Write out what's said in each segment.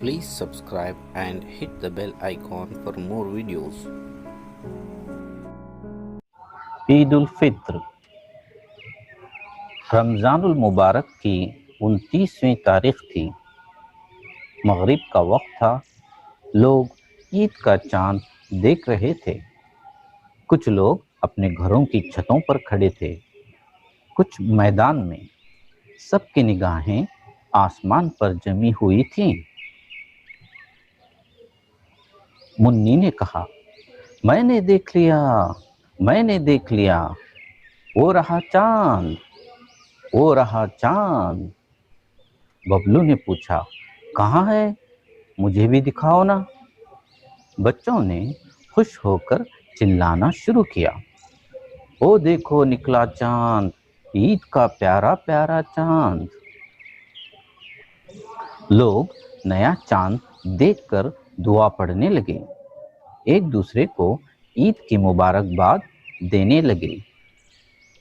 Please subscribe and hit the bell icon for more videos. عید الفطر رمضان المبارک کی 29ویں تاریخ تھی۔ مغرب کا وقت تھا۔ لوگ عید کا چاند دیکھ رہے تھے۔ کچھ لوگ اپنے گھروں کی چھتوں پر کھڑے تھے، کچھ میدان میں۔ سب کی نگاہیں آسمان پر جمی ہوئی تھیں۔ منی نے کہا، میں نے دیکھ لیا، وہ رہا چاند، وہ رہا چاند۔ ببلو نے پوچھا، کہاں ہے؟ مجھے بھی دکھاؤ نا۔ بچوں نے خوش ہو کر چلانا شروع کیا، او دیکھو نکلا چاند، عید کا پیارا پیارا چاند۔ لوگ نیا چاند دیکھ کر دعا پڑھنے لگے، ایک دوسرے کو عید کی مبارکباد دینے لگے۔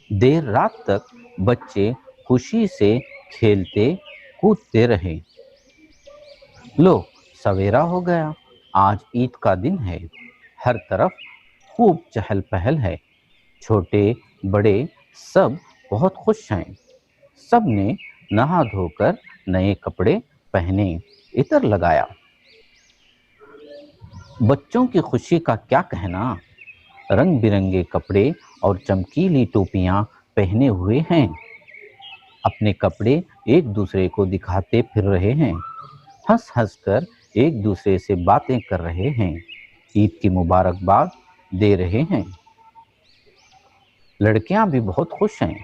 دیر رات تک بچے خوشی سے کھیلتے کودتے رہے۔ لو سویرا ہو گیا، آج عید کا دن ہے۔ ہر طرف خوب چہل پہل ہے، چھوٹے بڑے سب بہت خوش ہیں۔ سب نے نہا دھو کر نئے کپڑے پہنے، عطر لگایا۔ بچوں کی خوشی کا کیا کہنا، رنگ برنگے کپڑے اور چمکیلی ٹوپیاں پہنے ہوئے ہیں۔ اپنے کپڑے ایک دوسرے کو دکھاتے پھر رہے ہیں، ہنس ہنس کر ایک دوسرے سے باتیں کر رہے ہیں، عید کی مبارکباد دے رہے ہیں۔ لڑکیاں بھی بہت خوش ہیں،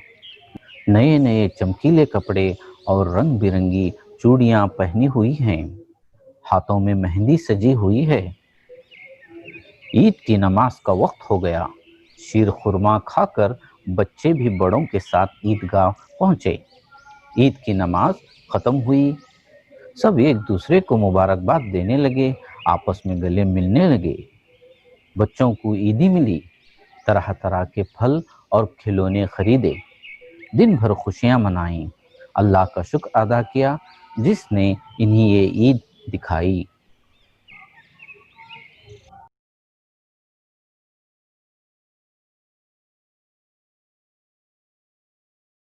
نئے نئے چمکیلے کپڑے اور رنگ برنگی چوڑیاں پہنی ہوئی ہیں، ہاتھوں میں مہندی سجی ہوئی ہے۔ عید کی نماز کا وقت ہو گیا۔ شیر خورما کھا کر بچے بھی بڑوں کے ساتھ عیدگاہ پہنچے۔ عید کی نماز ختم ہوئی، سب ایک دوسرے کو مبارکباد دینے لگے، آپس میں گلے ملنے لگے۔ بچوں کو عیدی ملی، طرح طرح کے پھل اور کھلونے خریدے، دن بھر خوشیاں منائیں، اللہ کا شکر ادا کیا جس نے انہیں یہ عید دکھائی۔